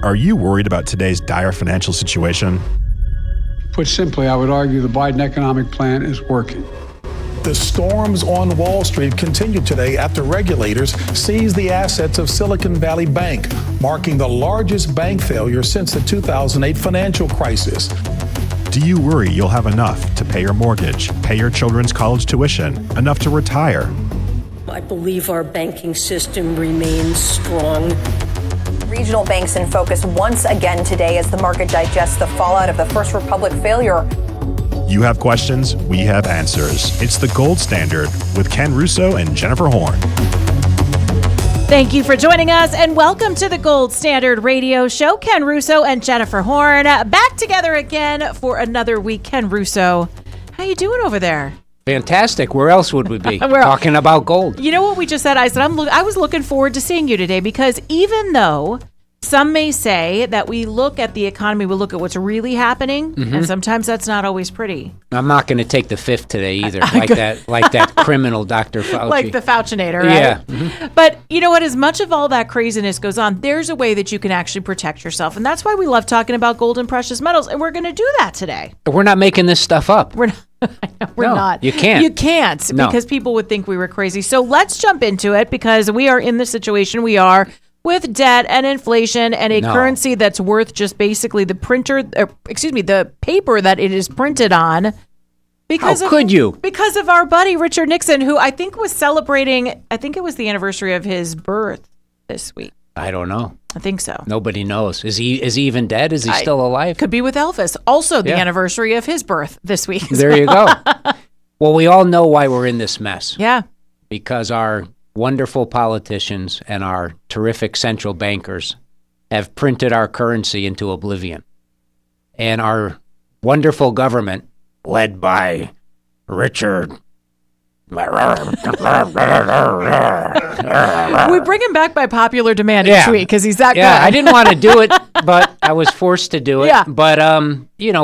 Are you worried about today's dire financial situation? Put simply, I would argue the Biden economic plan is working. The storms on Wall Street continue today after regulators seized the assets of Silicon Valley Bank, marking the largest bank failure since the 2008 financial crisis. Do you worry you'll have enough to pay your mortgage, pay your children's college tuition, enough to retire? I believe our banking system remains strong. Regional banks in focus once again today as the market digests the fallout of the First Republic failure. You have questions, we have answers. It's the Gold Standard with Ken Russo and Jennifer Horn. Thank you for joining us and welcome to the Gold Standard Radio Show. Ken Russo and Jennifer Horn back together again for another week. Ken Russo, how you doing over there? Fantastic. Where else would we be? Talking about gold. You know what we just said? I said I was looking forward to seeing you today because even though some may say that we look at the economy, we look at what's really happening, and sometimes that's not always pretty. I'm not going to take the fifth today either, like that criminal Dr. Fauci. Like the Faucinator, right? Yeah. Mm-hmm. But you know what? As much of all that craziness goes on, there's a way that you can actually protect yourself. And that's why we love talking about gold and precious metals. And we're going to do that today. We're not making this stuff up. We're not. You can't. You can't because people would think we were crazy. So let's jump into it because we are in the situation we are with debt and inflation and a currency that's worth just basically the the paper that it is printed on. Because Because of our buddy Richard Nixon, who I think was celebrating, I think it was the anniversary of his birth this week. I don't know. I think so. Nobody knows. Is he even dead? Is he still alive? Could be with Elvis. Also the anniversary of his birth this week. There you go. Well, we all know why we're in this mess. Yeah. Because our wonderful politicians and our terrific central bankers have printed our currency into oblivion. And our wonderful government, led by Richard. We bring him back by popular demand each week because he's that good. Yeah, I didn't want to do it, but I was forced to do it. Yeah. But,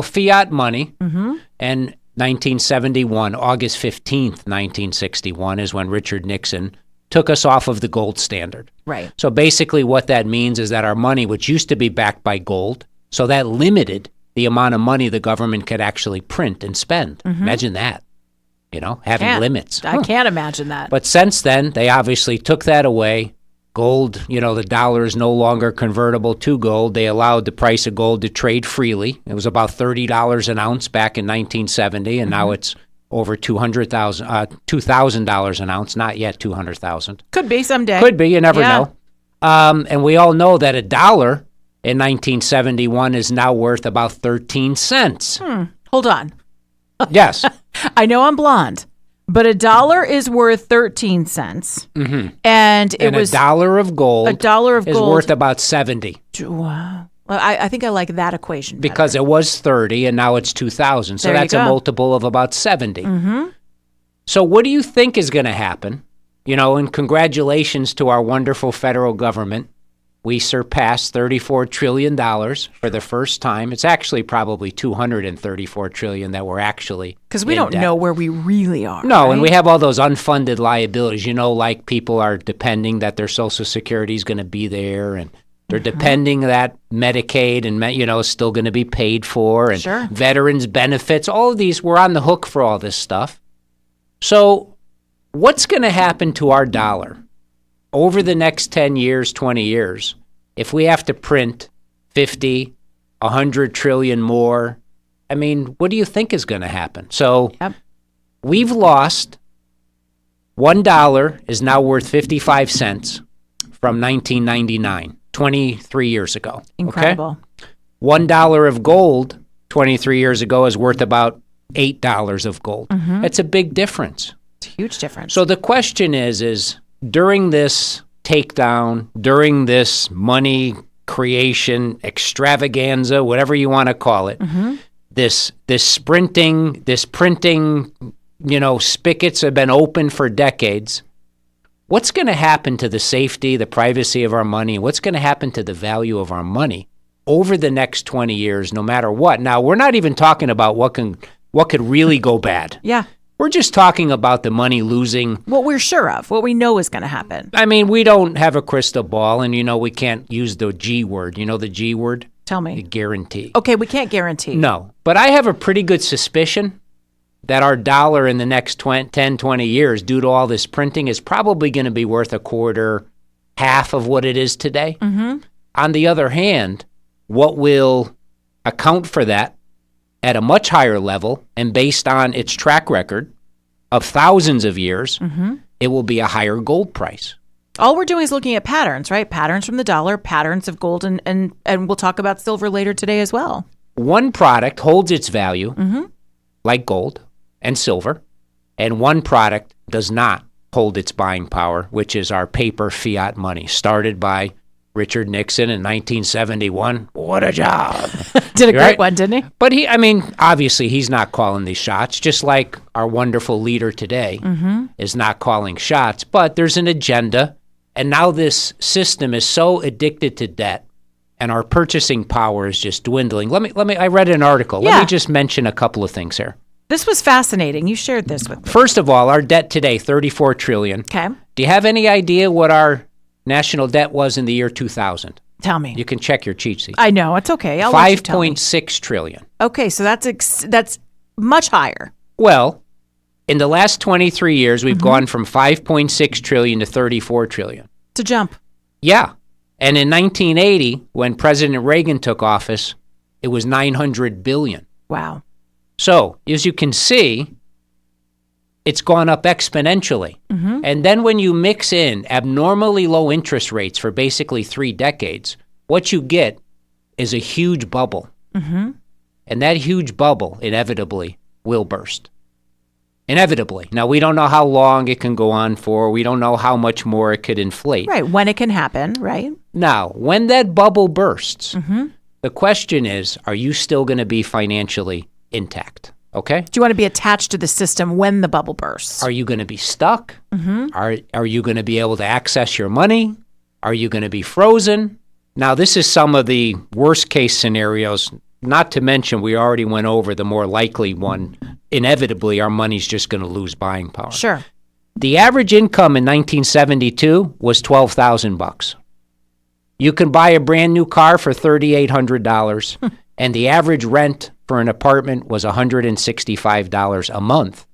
fiat money. Mm-hmm. And 1971, August 15th, 1961, is when Richard Nixon took us off of the gold standard. Right. So basically what that means is that our money, which used to be backed by gold, so that limited the amount of money the government could actually print and spend. Mm-hmm. Imagine that, having limits. I can't imagine that. But since then, they obviously took that away. Gold, the dollar is no longer convertible to gold. They allowed the price of gold to trade freely. It was about $30 an ounce back in 1970, and now it's over $2,000 an ounce. Not yet $200,000. Could be someday. Could be. You never know. And we all know that a dollar in 1971 is now worth about 13 cents. Hold on. Yes. I know I'm blonde, but a dollar is worth 13 cents. Mm-hmm. And it was a dollar of gold. Is worth about 70. Wow. Well, I think I like that equation better. Because it was 30 and now it's 2,000. So that's a multiple of about 70. Mm-hmm. So what do you think is going to happen? And congratulations to our wonderful federal government. We surpassed $34 trillion for the first time. It's actually probably $234 trillion that we're actually because we don't know where we really are. No, right? And we have all those unfunded liabilities. Like people are depending that their Social Security is going to be there, and they're depending that Medicaid and is still going to be paid for, and veterans benefits. All of these, we're on the hook for all this stuff. So what's going to happen to our dollar over the next 10 years, 20 years, if we have to print 50, 100 trillion more? I mean, what do you think is going to happen? So we've lost $1 is now worth 55 cents from 1999, 23 years ago. Incredible. Okay? $1 of gold 23 years ago is worth about $8 of gold. Mm-hmm. It's a big difference. It's a huge difference. So the question is during this takedown, during this money creation extravaganza, whatever you want to call it, this printing, spigots have been open for decades. What's going to happen to the safety, the privacy of our money? What's going to happen to the value of our money over the next 20 years, no matter what? Now, we're not even talking about what could really go bad. Yeah. We're just talking about the money losing. What we're sure of, what we know is going to happen. I mean, we don't have a crystal ball, and, we can't use the G word. You know the G word? Tell me. The guarantee. Okay, we can't guarantee. No, but I have a pretty good suspicion that our dollar in the next 10, 20 years, due to all this printing, is probably going to be worth a quarter, half of what it is today. Mm-hmm. On the other hand, what will account for that at a much higher level and based on its track record of thousands of years, it will be a higher gold price. All we're doing is looking at patterns, right? Patterns from the dollar, patterns of gold, and we'll talk about silver later today as well. One product holds its value, like gold and silver, and one product does not hold its buying power, which is our paper fiat money, started by Richard Nixon in 1971. What a job. Did a great one, didn't he? But obviously he's not calling these shots, just like our wonderful leader today is not calling shots. But there's an agenda, and now this system is so addicted to debt, and our purchasing power is just dwindling. I read an article. Yeah. Let me just mention a couple of things here. This was fascinating. You shared this with me. First of all, our debt today, $34 trillion. Okay. Do you have any idea what our national debt was in the year 2000? Tell me. You can check your cheat sheet. I know. It's okay. I'll let you tell me. $5.6 trillion. Okay, so that's much higher. Well, in the last 23 years, we've gone from 5.6 trillion to 34 trillion. It's a jump. Yeah. And in 1980, when President Reagan took office, it was 900 billion. Wow. So, as you can see, it's gone up exponentially. And then when you mix in abnormally low interest rates for basically 3 decades, what you get is a huge bubble. And that huge bubble inevitably will burst. Inevitably. Now, we don't know how long it can go on for. We don't know how much more it could inflate. Right, when it can happen, right? Now, when that bubble bursts, the question is, are you still going to be financially intact? Okay? Do you want to be attached to the system when the bubble bursts? Are you going to be stuck? Are you going to be able to access your money? Are you going to be frozen? Now, this is some of the worst case scenarios, not to mention we already went over the more likely one. Inevitably, our money's just going to lose buying power. Sure. The average income in 1972 was $12,000. You can buy a brand new car for $3,800, and the average rent for an apartment was $165 a month.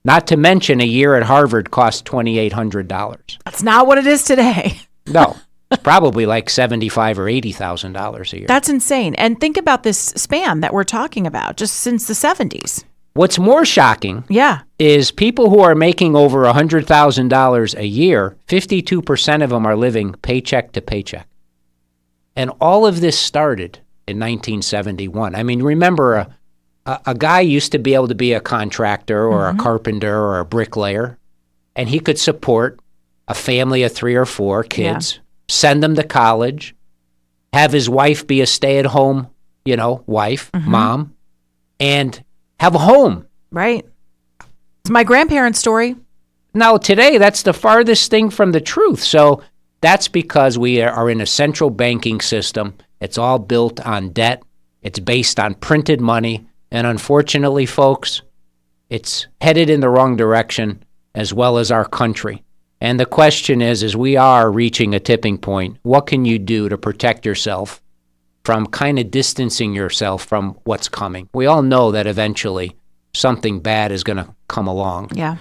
Not to mention a year at Harvard cost $2,800. That's not what it is today. No, it's probably like $75,000 or $80,000 a year. That's insane. And think about this span that we're talking about, just since the 70s. What's more shocking is people who are making over $100,000 a year, 52% of them are living paycheck to paycheck. And all of this started in 1971. I mean, remember, a guy used to be able to be a contractor or a carpenter or a bricklayer, and he could support a family of 3 or 4 kids, send them to college, have his wife be a stay-at-home, wife, mom, and have a home. Right. It's my grandparents' story. Now, today, that's the farthest thing from the truth. So that's because we are in a central banking system. It's all built on debt. It's based on printed money. And unfortunately, folks, it's headed in the wrong direction, as well as our country. And the question is we are reaching a tipping point. What can you do to protect yourself from kind of distancing yourself from what's coming? We all know that eventually something bad is going to come along. Yeah.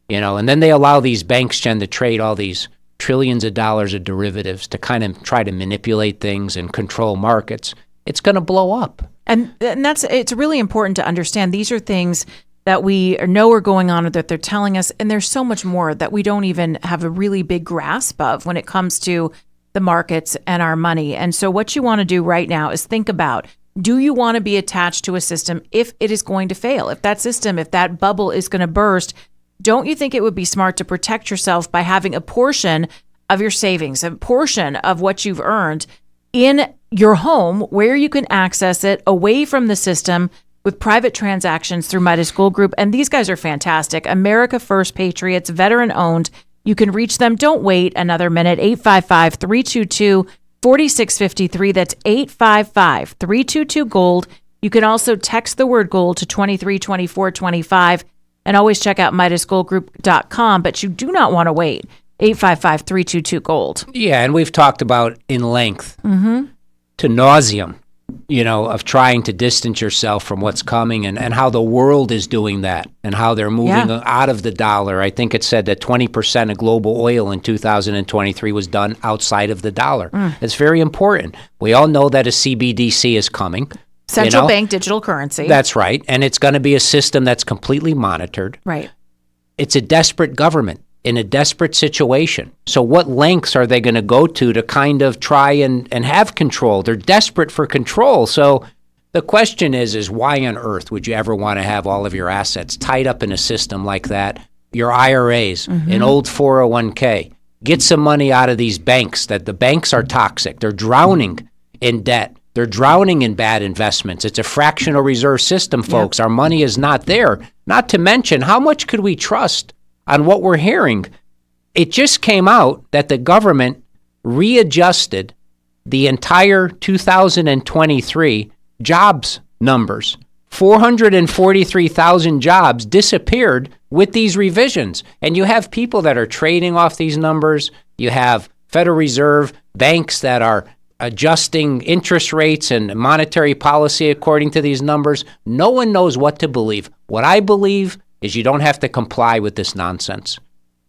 And then they allow these banks, Jen, to trade all these trillions of dollars of derivatives to kind of try to manipulate things and control markets. It's going to blow up. And it's really important to understand these are things that we know are going on or that they're telling us, and there's so much more that we don't even have a really big grasp of when it comes to the markets and our money. And so what you want to do right now is think about, do you want to be attached to a system if it is going to fail? If that bubble is going to burst, don't you think it would be smart to protect yourself by having a portion of your savings, a portion of what you've earned in your home where you can access it away from the system with private transactions through Midas Gold Group? And these guys are fantastic. America First Patriots, veteran owned. You can reach them. Don't wait another minute. 855-322-4653. That's 855-322-GOLD. You can also text the word GOLD to 232425. And always check out MidasGoldGroup.com, but you do not want to wait. 855-322-GOLD. Yeah, and we've talked about in length to nauseam, of trying to distance yourself from what's coming and how the world is doing that and how they're moving out of the dollar. I think it said that 20% of global oil in 2023 was done outside of the dollar. It's very important. We all know that a CBDC is coming. Central bank digital currency. That's right. And it's going to be a system that's completely monitored. Right. It's a desperate government in a desperate situation. So what lengths are they going to go to kind of try and have control? They're desperate for control. So the question is why on earth would you ever want to have all of your assets tied up in a system like that? Your IRAs, an old 401k. Get some money out of these banks. That the banks are toxic. They're drowning in debt. They're drowning in bad investments. It's a fractional reserve system, folks. Our money is not there. Not to mention, how much could we trust on what we're hearing? It just came out that the government readjusted the entire 2023 jobs numbers. 443,000 jobs disappeared with these revisions. And you have people that are trading off these numbers. You have Federal Reserve banks that are adjusting interest rates and monetary policy according to these numbers. No one knows what to believe. What I believe is you don't have to comply with this nonsense.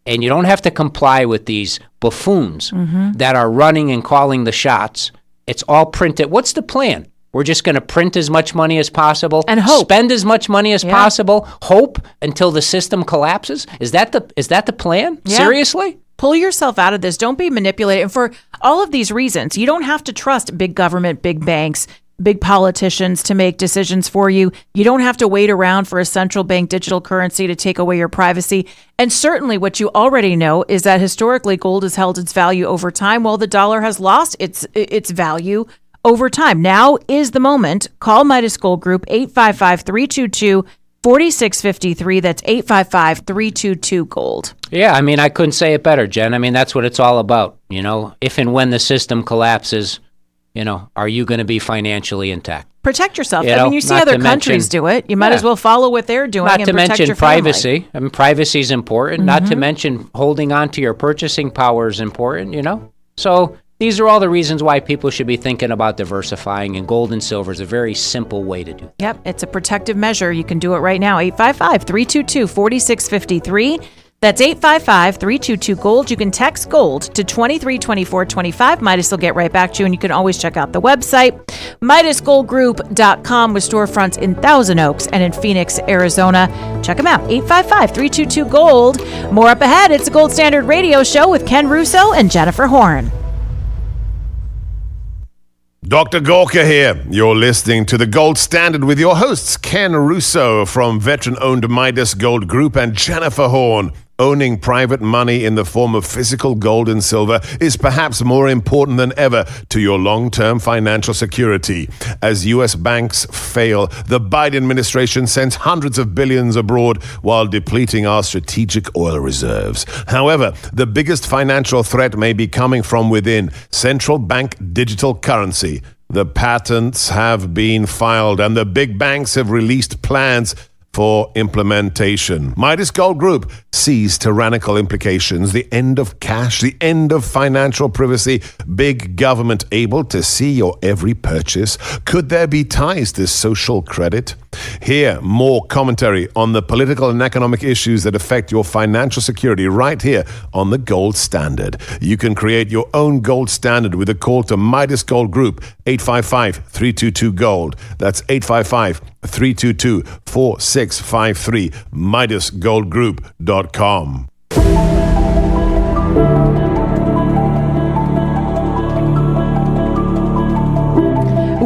And you don't have to comply with these buffoons that are running and calling the shots. It's all printed. What's the plan? We're just going to print as much money as possible and hope. Spend as much money as possible, hope until the system collapses. Is that the plan? Yeah. Seriously? Pull yourself out of this. Don't be manipulated. And for all of these reasons, you don't have to trust big government, big banks, big politicians to make decisions for you. You don't have to wait around for a central bank digital currency to take away your privacy. And certainly what you already know is that historically gold has held its value over time while the dollar has lost its value over time. Now is the moment. Call Midas Gold Group, 855-322-4653. That's 855-322-GOLD. Yeah, I mean, I couldn't say it better, Jen. I mean, that's what it's all about. If and when the system collapses, are you going to be financially intact? Protect yourself. You see other countries do it. You might as well follow what they're doing. Not and to protect mention your family. privacy. I mean, privacy is important. Not to mention holding on to your purchasing power is important, So these are all the reasons why people should be thinking about diversifying, and gold and silver is a very simple way to do that. Yep, it's a protective measure. You can do it right now. 855-322-4653. That's 855-322-GOLD. You can text GOLD to 232425. Midas will get right back to you, and you can always check out the website, MidasGoldGroup.com, with storefronts in Thousand Oaks and in Phoenix, Arizona. Check them out, 855-322-GOLD. More up ahead. It's a Gold Standard Radio Show with Ken Russo and Jennifer Horn. Dr. Gorka here. You're listening to The Gold Standard with your hosts, Ken Russo from veteran-owned Midas Gold Group and Jennifer Horn. Owning private money in the form of physical gold and silver is perhaps more important than ever to your long-term financial security. As U.S. banks fail, the Biden administration sends hundreds of billions abroad while depleting our strategic oil reserves. However, the biggest financial threat may be coming from within: central bank digital currency. The patents have been filed and the big banks have released plans for implementation. Midas Gold Group sees tyrannical implications, the end of cash, the end of financial privacy, big government able to see your every purchase. Could there be ties to social credit? Hear more commentary on the political and economic issues that affect your financial security right here on the Gold Standard. You can create your own Gold Standard with a call to Midas Gold Group, 855-322-GOLD. That's 855-322-4653, MidasGoldGroup.com.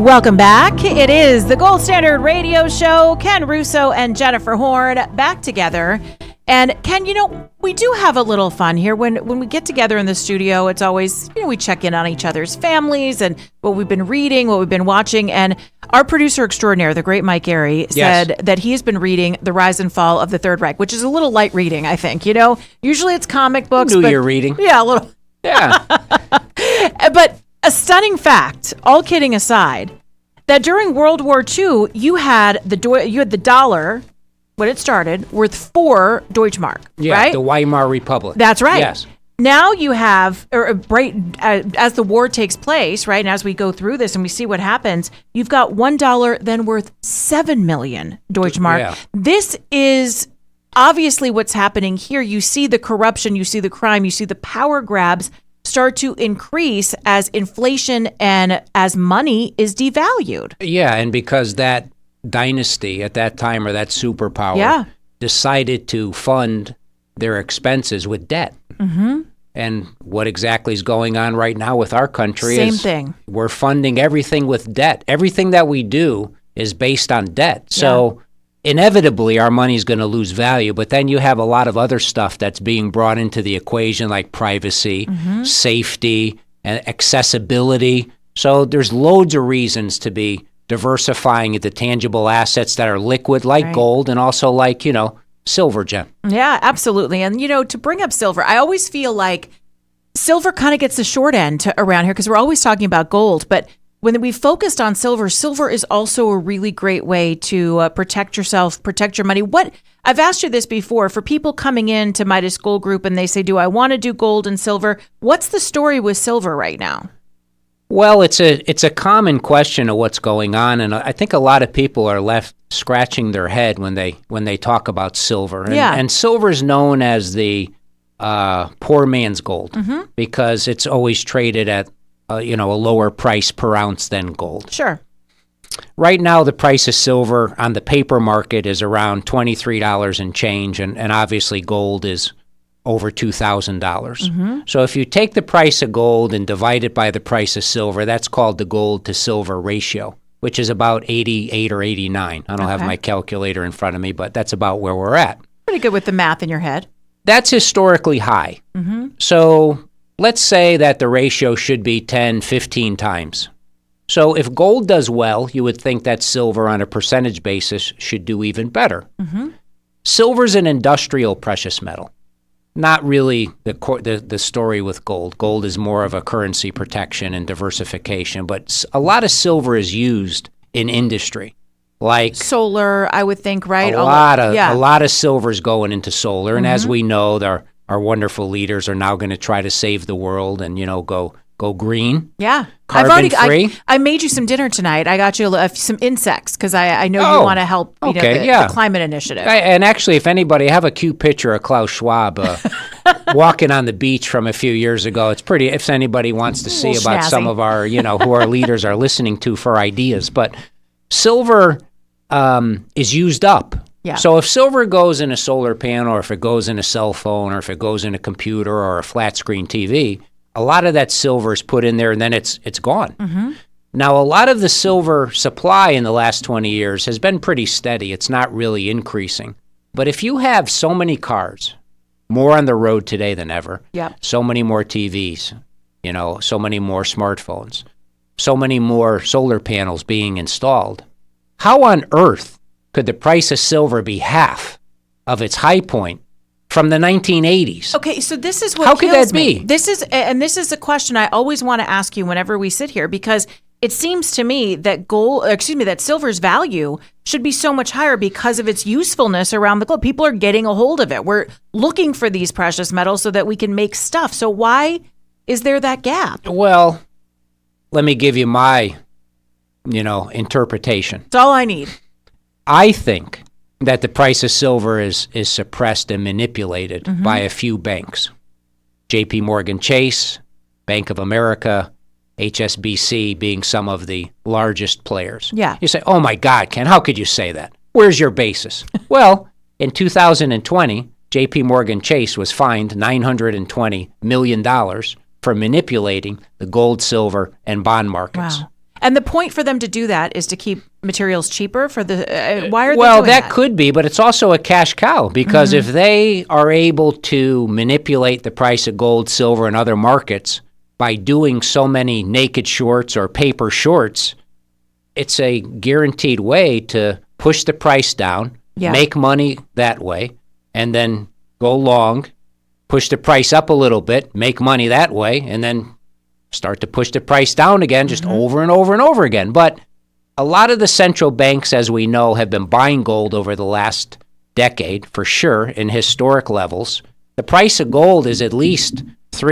Welcome back. It is the Gold Standard Radio Show. Ken Russo and Jennifer Horn back together. And Ken, we do have a little fun here. When we get together in the studio, it's always, we check in on each other's families and what we've been reading, what we've been watching. And our producer extraordinaire, the great Mike Gary, said that he's been reading The Rise and Fall of the Third Reich, which is a little light reading, I think. Usually it's comic books. You're reading. Yeah, a little. Yeah. But a stunning fact, all kidding aside, that during World War II, you had the dollar when it started, worth 4 Deutschmark, Yeah, right? the Weimar Republic. That's right. Yes. Now you have, as the war takes place, right, and as we go through this and we see what happens, you've got $1 then worth 7 million Deutschmark. Yeah. This is obviously what's happening here. You see the corruption, you see the crime, you see the power grabs start to increase as inflation and as money is devalued. Yeah, and because that dynasty at that time, or that superpower, decided to fund their expenses with debt. Mm-hmm. And what exactly is going on right now with our country Same is thing. We're funding everything with debt. Everything that we do is based on debt. So inevitably our money is going to lose value, but then you have a lot of other stuff that's being brought into the equation, like privacy, safety, and accessibility. So there's loads of reasons to be diversifying into tangible assets that are liquid, like gold, and also like, silver, Jen. Yeah, absolutely. And, to bring up silver, I always feel like silver kind of gets the short end around here because we're always talking about gold. But when we focused on silver, silver is also a really great way to protect yourself, protect your money. I've asked you this before, for people coming in to Midas Gold Group and they say, do I want to do gold and silver? What's the story with silver right now? Well, it's a common question of what's going on, and I think a lot of people are left scratching their head when they talk about silver. And silver is known as the poor man's gold because it's always traded at a lower price per ounce than gold. Sure. Right now, the price of silver on the paper market is around $23 and change, and obviously gold is over $2,000. So if you take the price of gold and divide it by the price of silver, that's called the gold to silver ratio, which is about 88 or 89. I don't have my calculator in front of me, but that's about where we're at. Pretty good with the math in your head. That's historically high. So let's say that the ratio should be 10, 15 times. So if gold does well, you would think that silver on a percentage basis should do even better. Silver's an industrial precious metal. Not really the story with gold. Gold is more of a currency protection and diversification, but a lot of silver is used in industry, like solar. I would think, right? A lot of silver is going into solar, and as we know, our wonderful leaders are now going to try to save the world and go green. Yeah, carbon free. I made you some dinner tonight. I got you some insects because I know you want to help. The climate initiative. And actually, if anybody, I have a cute picture of Klaus Schwab walking on the beach from a few years ago. It's pretty. If anybody wants to see about snazzy. some of our, who our leaders are listening to for ideas, but silver is used up. Yeah. So if silver goes in a solar panel, or if it goes in a cell phone, or if it goes in a computer or a flat screen TV, a lot of that silver is put in there and then it's gone. Now, a lot of the silver supply in the last 20 years has been pretty steady. It's not really increasing. But if you have so many cars, more on the road today than ever, so many more TVs, so many more smartphones, so many more solar panels being installed, how on earth could the price of silver be half of its high point from the 1980s? Okay, so this is what How could kills that me. be? This is a question I always want to ask you whenever we sit here, because it seems to me that that silver's value should be so much higher because of its usefulness around the globe. People are getting a hold of it. We're looking for these precious metals so that we can make stuff. So why is there that gap? Well, let me give you my, interpretation. That's all I need. I think that the price of silver is suppressed and manipulated by a few banks. J.P. Morgan Chase, Bank of America, HSBC being some of the largest players. Yeah. You say, oh my God, Ken, how could you say that? Where's your basis? Well, in 2020, J.P. Morgan Chase was fined $920 million for manipulating the gold, silver, and bond markets. Wow. And the point for them to do that is to keep materials cheaper for the. Why are they Well, doing that? that could be, but it's also a cash cow because if they are able to manipulate the price of gold, silver, and other markets by doing so many naked shorts or paper shorts, it's a guaranteed way to push the price down, make money that way, and then go long, push the price up a little bit, make money that way, and then start to push the price down again, just over and over and over again. But a lot of the central banks, as we know, have been buying gold over the last decade, for sure, in historic levels. The price of gold is at least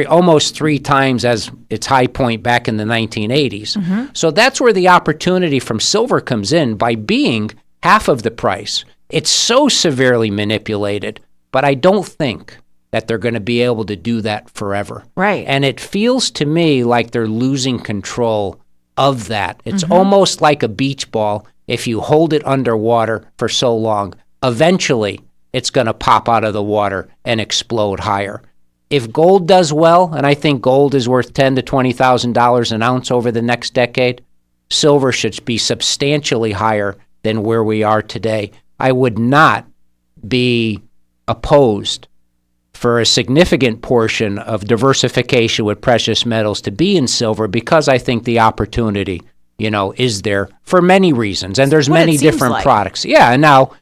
almost three times as its high point back in the 1980s. So that's where the opportunity from silver comes in by being half of the price. It's so severely manipulated, but I don't think that they're going to be able to do that forever. Right. And it feels to me like they're losing control of that. It's almost like a beach ball. If you hold it underwater for so long, eventually it's going to pop out of the water and explode higher. If gold does well, and I think gold is worth $10,000 to $20,000 an ounce over the next decade, silver should be substantially higher than where we are today. I would not be opposed for a significant portion of diversification with precious metals to be in silver, because I think the opportunity, is there for many reasons. And there's many different products. Yeah, and now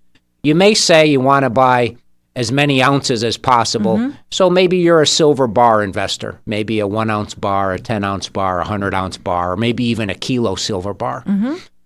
you may say you want to buy as many ounces as possible. So maybe you're a silver bar investor, maybe a 1 ounce bar, a 10 ounce bar, a 100 ounce bar, or maybe even a kilo silver bar.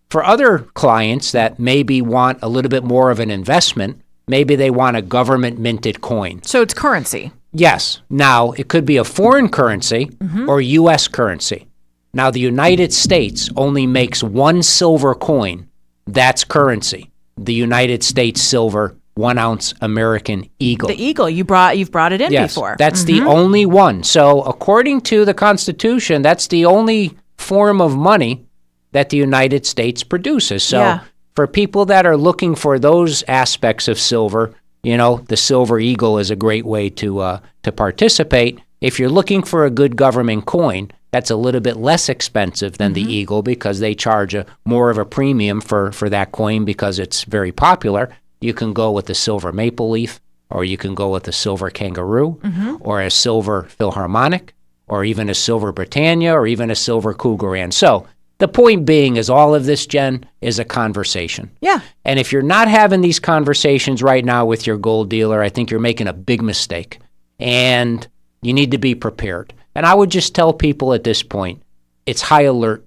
For other clients that maybe want a little bit more of an investment, maybe they want a government minted coin. So it's currency. Yes. Now, it could be a foreign currency or U.S. currency. Now, the United States only makes one silver coin. That's currency. The United States silver 1 ounce American eagle. The eagle, you've brought it in before. That's the only one. So according to the Constitution, that's the only form of money that the United States produces. So for people that are looking for those aspects of silver, the silver eagle is a great way to participate. If you're looking for a good government coin, that's a little bit less expensive than the eagle, because they charge more of a premium for that coin because it's very popular. You can go with the silver maple leaf, or you can go with the silver kangaroo, or a silver Philharmonic, or even a silver Britannia, or even a silver Cougaran. So the point being is all of this, Jen, is a conversation. Yeah. And if you're not having these conversations right now with your gold dealer, I think you're making a big mistake. And you need to be prepared. And I would just tell people at this point, it's high alert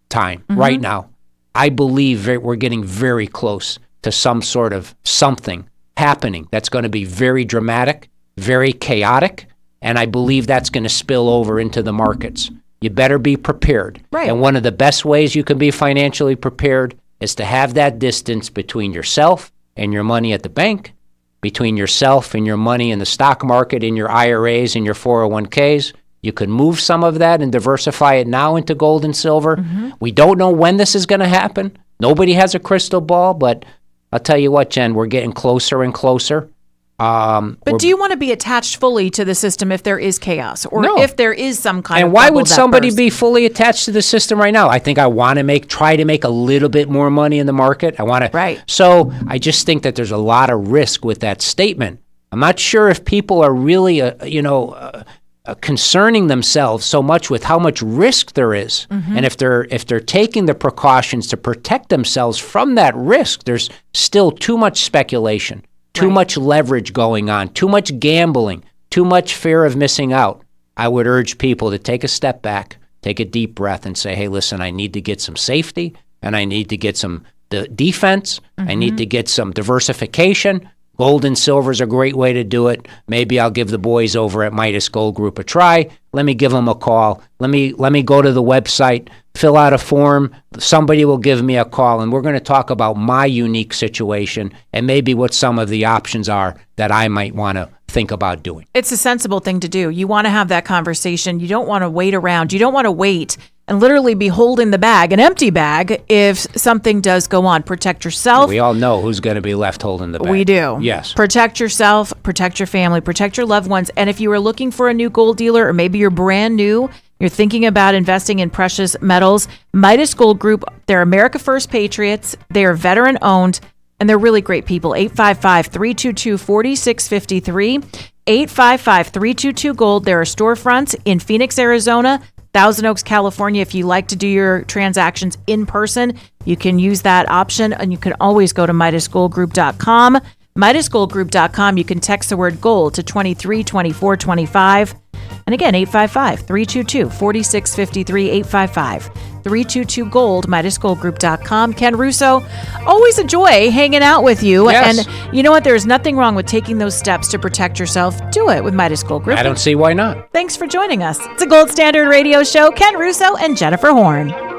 time right now. I believe we're getting very close to some sort of something happening that's going to be very dramatic, very chaotic, and I believe that's going to spill over into the markets. You better be prepared. Right. And one of the best ways you can be financially prepared is to have that distance between yourself and your money at the bank, between yourself and your money in the stock market, in your IRAs and your 401ks. You can move some of that and diversify it now into gold and silver. We don't know when this is going to happen. Nobody has a crystal ball, but I'll tell you what, Jen, we're getting closer and closer. But do you want to be attached fully to the system if there is chaos, or if there is some kind of And why bubble would that somebody bursts? be fully attached to the system right now? I think I want to try to make a little bit more money in the market. I want to. Right. So I just think that there's a lot of risk with that statement. I'm not sure if people are really, concerning themselves so much with how much risk there is, and if they're taking the precautions to protect themselves from that risk. There's still too much speculation, too much leverage going on, too much gambling, too much fear of missing out. I would urge people to take a step back, take a deep breath, and say, hey, listen, I need to get some safety, and I need to get some defense. I need to get some diversification. Gold and silver is a great way to do it. Maybe I'll give the boys over at Midas Gold Group a try. Let me give them a call. Let me go to the website, fill out a form. Somebody will give me a call, and we're going to talk about my unique situation and maybe what some of the options are that I might want to think about doing. It's a sensible thing to do. You want to have that conversation. You don't want to wait around. You don't want to wait and literally be holding the bag, an empty bag, if something does go on. Protect yourself. We all know who's going to be left holding the bag. We do. Yes. Protect yourself, protect your family, protect your loved ones. And if you are looking for a new gold dealer, or maybe you're brand new, you're thinking about investing in precious metals, Midas Gold Group, they're America First Patriots. They are veteran owned, and they're really great people. 855-322-4653. 855-322-GOLD. There are storefronts in Phoenix, Arizona, Thousand Oaks, California. If you like to do your transactions in person, you can use that option, and you can always go to MidasGoldGroup.com. MidasGoldGroup.com. You can text the word gold to 232425. And again, 855-322-4653, 888-322-GOLD, MidasGoldGroup.com. Ken Russo, always a joy hanging out with you. Yes. And you know what? There's nothing wrong with taking those steps to protect yourself. Do it with Midas Gold Group. I don't see why not. Thanks for joining us. It's a Gold Standard Radio Show. Ken Russo and Jennifer Horn.